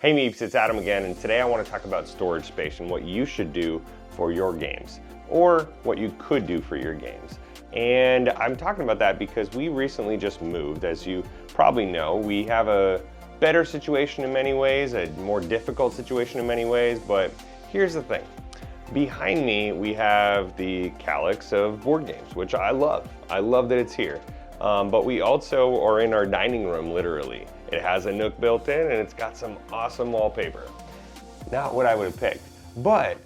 Hey Meeps, it's Adam again, and today I want to talk about storage space and what you should do for your games, or what you could do for your games. And I'm talking about that because we recently just moved. As you probably know, we have a better situation in many ways, a more difficult situation in many ways, but here's the thing. Behind me, we have the calyx of board games, which I love. I love that it's here. But we also are in our dining room, literally. It has a nook built in and it's got some awesome wallpaper. Not what I would have picked. But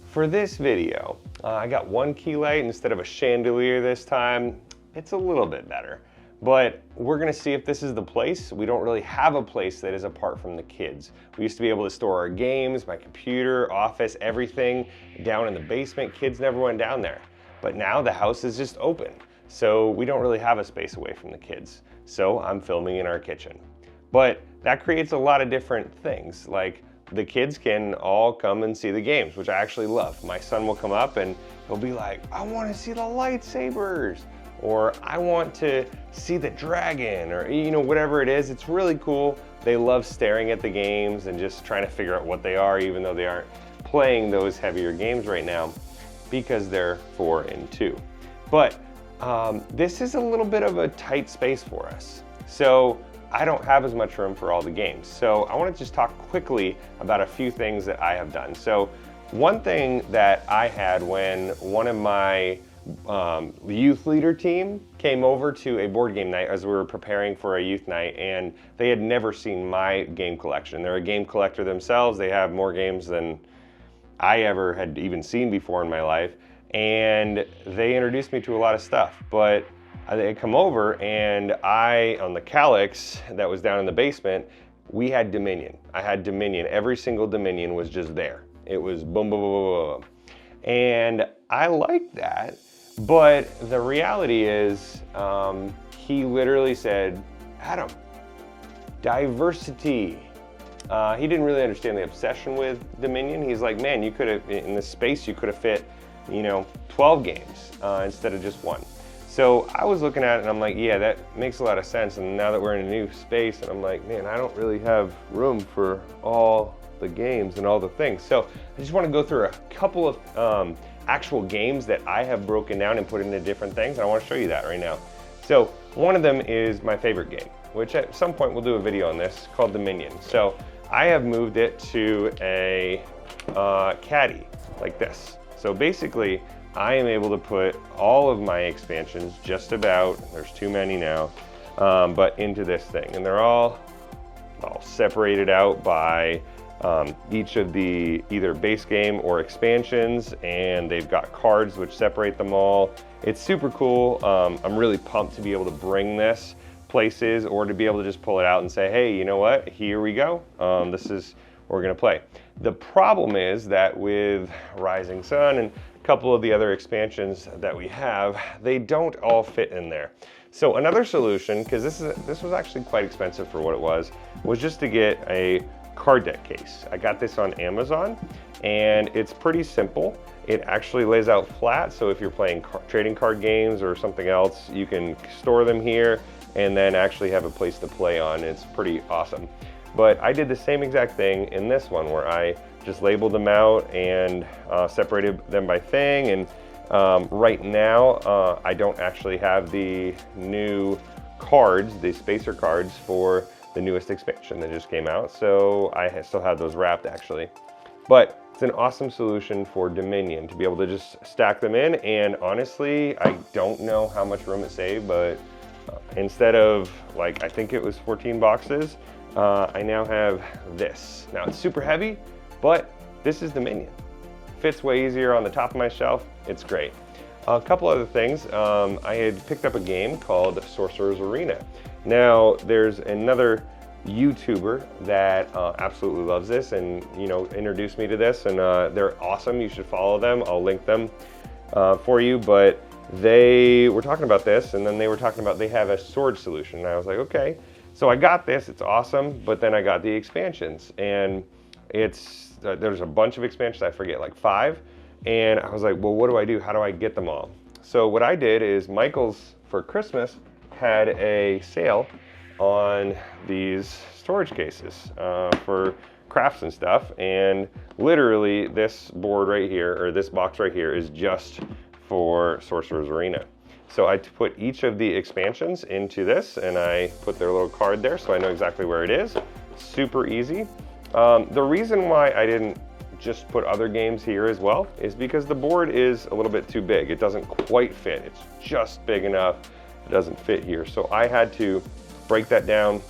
for this video, I got one key light instead of a chandelier this time. It's a little bit better. But we're gonna see if this is the place. We don't really have a place that is apart from the kids. We used to be able to store our games, my computer, office, everything down in the basement. Kids never went down there. But now the house is just open. So we don't really have a space away from the kids. So I'm filming in our kitchen. But that creates a lot of different things. Like the kids can all come and see the games, which I actually love. My son will come up and he'll be like, I want to see the lightsabers, or I want to see the dragon, or whatever it is. It's really cool. They love staring at the games and just trying to figure out what they are, even though they aren't playing those heavier games right now because they're 4 and 2. But this is a little bit of a tight space for us. So I don't have as much room for all the games. So I want to just talk quickly about a few things that I have done. So one thing that I had when one of my youth leader team came over to a board game night as we were preparing for a youth night, and they had never seen my game collection. They're a game collector themselves. They have more games than I ever had even seen before in my life. And they introduced me to a lot of stuff, but they come over and on the calyx that was down in the basement, we had Dominion. I had Dominion. Every single Dominion was just there. It was boom, boom, boom, boom, boom. And I liked that, but the reality is he literally said, Adam, diversity. He didn't really understand the obsession with Dominion. He's like, man, you could have, in this space, you could have fit 12 games instead of just one. So I was looking at it and I'm like, yeah, that makes a lot of sense. And now that we're in a new space, and I'm like, man, I don't really have room for all the games and all the things. So I just want to go through a couple of actual games that I have broken down and put into different things. And I want to show you that right now. So one of them is my favorite game, which at some point we'll do a video on this, called Dominion. So I have moved it to a caddy like this. So basically, I am able to put all of my expansions, just about, there's too many now, but into this thing. And they're all separated out by each of the either base game or expansions, and they've got cards which separate them all. It's super cool. I'm really pumped to be able to bring this places, or to be able to just pull it out and say, hey, you know what, here we go. This is what we're gonna play. The problem is that with Rising Sun and a couple of the other expansions that we have, they don't all fit in there. So another solution, because this was actually quite expensive for what it was just to get a card deck case. I got this on Amazon, and it's pretty simple. It actually lays out flat, so if you're playing trading card games or something else, you can store them here and then actually have a place to play on. It's pretty awesome. But I did the same exact thing in this one, where I just labeled them out and separated them by thing. And right now, I don't actually have the new cards, the spacer cards for the newest expansion that just came out. So I still have those wrapped actually. But it's an awesome solution for Dominion to be able to just stack them in. And honestly, I don't know how much room it saved, but instead of, like, I think it was 14 boxes, I now have this. Now it's super heavy, but this is Dominion. Fits way easier on the top of my shelf. It's great. A couple other things. I had picked up a game called Sorcerer's Arena. Now there's another YouTuber that absolutely loves this and introduced me to this, and they're awesome. You should follow them. I'll link them for you. But they were talking about this, and then they were talking about they have a sword solution. And I was like, okay. So I got this, it's awesome, but then I got the expansions, and there's a bunch of expansions, I forget, like 5, and I was like, well, what do I do? How do I get them all? So what I did is Michael's, for Christmas, had a sale on these storage cases for crafts and stuff. And literally this board right here, or this box right here, is just for Sorcerer's Arena. So I put each of the expansions into this, and I put their little card there so I know exactly where it is. Super easy. The reason why I didn't just put other games here as well is because the board is a little bit too big. It doesn't quite fit. It's just big enough. It doesn't fit here. So I had to break that down,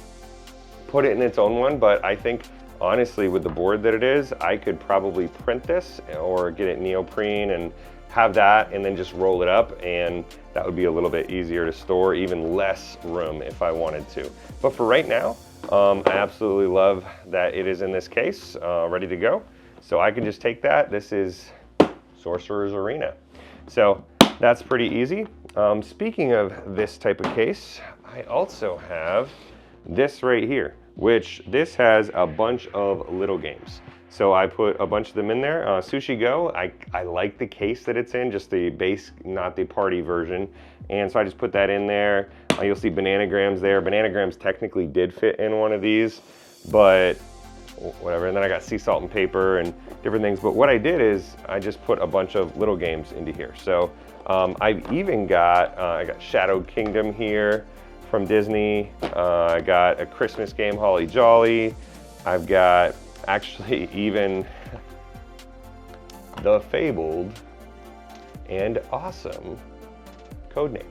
put it in its own one, but I think honestly with the board that it is, I could probably print this or get it neoprene and have that and then just roll it up, and that would be a little bit easier to store, even less room if I wanted to. But for right now, I absolutely love that it is in this case, ready to go. So I can just take that. This is Sorcerer's Arena. So that's pretty easy. Speaking of this type of case, I also have this right here, which this has a bunch of little games. So I put a bunch of them in there. Sushi Go, I like the case that it's in, just the base, not the party version. And so I just put that in there. You'll see Bananagrams there. Bananagrams technically did fit in one of these, but whatever. And then I got Sea Salt and Paper and different things. But what I did is I just put a bunch of little games into here. So I've even got, I got Shadow Kingdom here from Disney. I got a Christmas game, Holly Jolly. I've got actually even the fabled and awesome Codenames.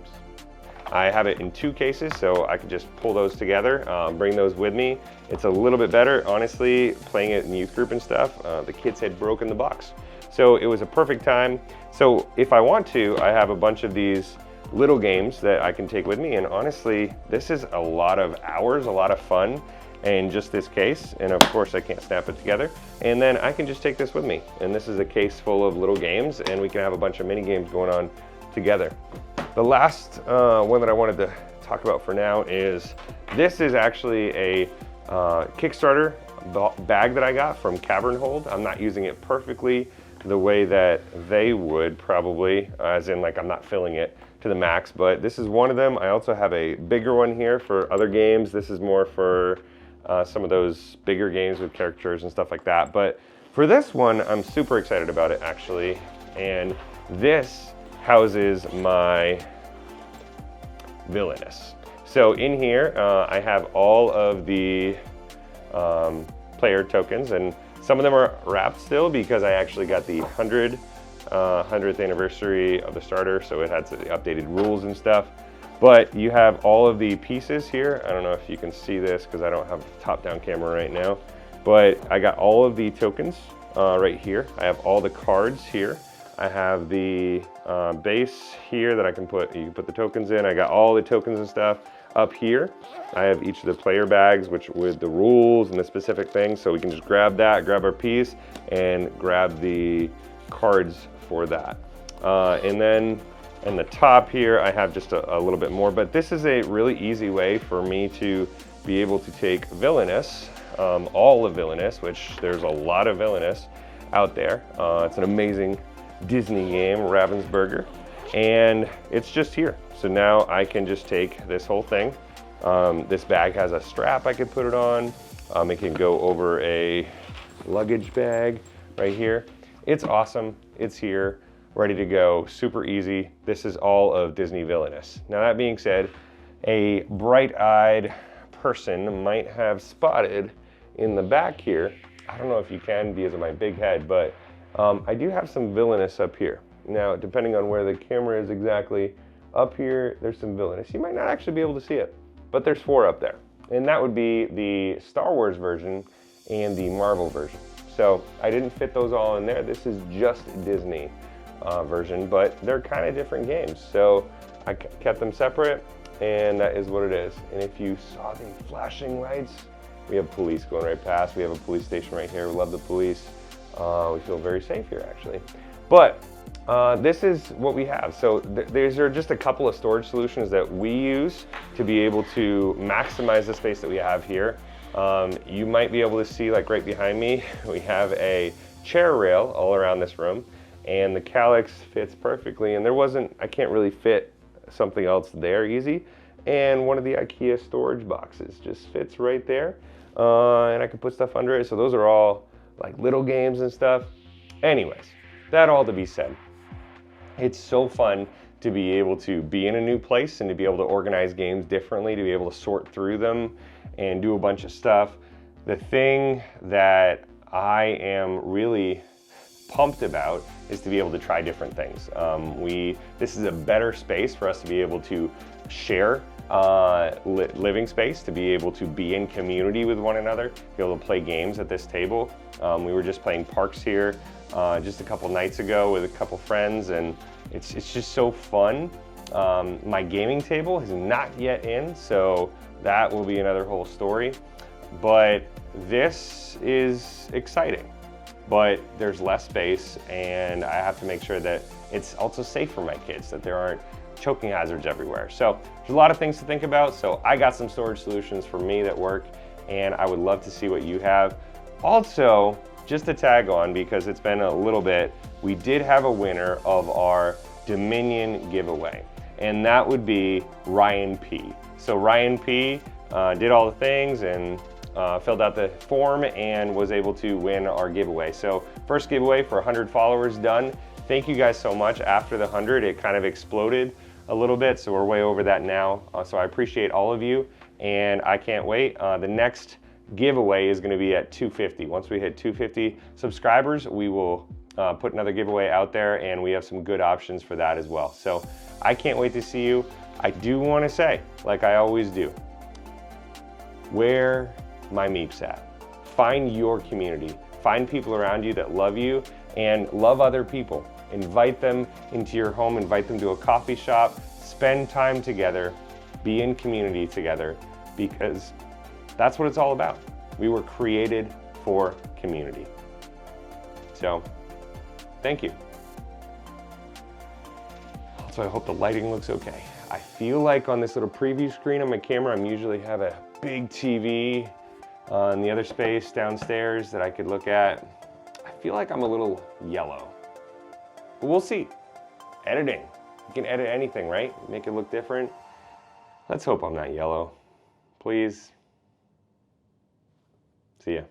I have it in 2 cases, so I can just pull those together, bring those with me. It's a little bit better, honestly, playing it in the youth group and stuff. The kids had broken the box. So it was a perfect time. So if I want to, I have a bunch of these little games that I can take with me, and honestly, this is a lot of hours, a lot of fun in just this case, and of course I can't snap it together. And then I can just take this with me, and this is a case full of little games, and we can have a bunch of mini games going on together. The last one that I wanted to talk about for now is, this is actually a Kickstarter bag that I got from Cavern Hold. I'm not using it perfectly the way that they would probably, as in like I'm not filling it to the max, but this is one of them. I also have a bigger one here for other games. This is more for some of those bigger games with characters and stuff like that. But for this one, I'm super excited about it actually. And this houses my Villainous. So in here, I have all of the player tokens, and some of them are wrapped still because I actually got the 100th anniversary of the starter, so it had the updated rules and stuff. But you have all of the pieces here. I don't know if you can see this because I don't have a top-down camera right now, but I got all of the tokens right here. I have all the cards here. I have the base here that I can put, you can put the tokens in. I got all the tokens and stuff up here. I have each of the player bags, which with the rules and the specific things, so we can just grab that, grab our piece, and grab the cards for that. And then in the top here, I have just a little bit more, but this is a really easy way for me to be able to take Villainous, all of Villainous, which there's a lot of Villainous out there. It's an amazing Disney game, Ravensburger, and it's just here. So now I can just take this whole thing. This bag has a strap I could put it on. It can go over a luggage bag right here. It's awesome. It's here, ready to go, super easy. This is all of Disney Villainous. Now that being said, a bright-eyed person might have spotted in the back here, I don't know if you can because of my big head, but I do have some Villainous up here. Now, depending on where the camera is exactly, up here, there's some Villainous. You might not actually be able to see it, but there's 4 up there. And that would be the Star Wars version and the Marvel version. So I didn't fit those all in there. This is just Disney version, but they're kind of different games. So I kept them separate, and that is what it is. And if you saw the flashing lights, we have police going right past. We have a police station right here. We love the police. We feel very safe here, actually. But this is what we have. So these are just a couple of storage solutions that we use to be able to maximize the space that we have here. You might be able to see, like right behind me, we have a chair rail all around this room, and the Calyx fits perfectly. And there wasn't, I can't really fit something else there easy. and one of the IKEA storage boxes just fits right there, and I can put stuff under it. So those are all like little games and stuff. Anyways, that all to be said, it's so fun to be able to be in a new place and to be able to organize games differently, to be able to sort through them and do a bunch of stuff. The thing that I am really pumped about is to be able to try different things. This is a better space for us to be able to share living space, to be able to be in community with one another, be able to play games at this table. We were just playing Parks here just a couple nights ago with a couple friends, and it's just so fun. My gaming table is not yet in, so that will be another whole story. But this is exciting. But there's less space, and I have to make sure that it's also safe for my kids, that there aren't choking hazards everywhere. So there's a lot of things to think about. So I got some storage solutions for me that work, and I would love to see what you have. Also, just to tag on, because it's been a little bit, we did have a winner of our Dominion giveaway, and that would be Ryan P. So Ryan P did all the things and filled out the form and was able to win our giveaway. So first giveaway for 100 followers done. Thank you guys so much. After the 100, it kind of exploded a little bit, so we're way over that now. So I appreciate all of you, and I can't wait. The next giveaway is going to be at 250. Once we hit 250 subscribers, we will put another giveaway out there, and we have some good options for that as well. So I can't wait to see you. I do want to say, like I always do, where my meeps at. Find your community. Find people around you that love you and love other people. Invite them into your home, invite them to a coffee shop, spend time together, be in community together, because that's what it's all about. We were created for community. So, thank you. Also, I hope the lighting looks okay. I feel like on this little preview screen on my camera, I usually have a big TV in the other space downstairs that I could look at. I feel like I'm a little yellow, but we'll see. Editing, you can edit anything, right? Make it look different. Let's hope I'm not yellow, please. See ya.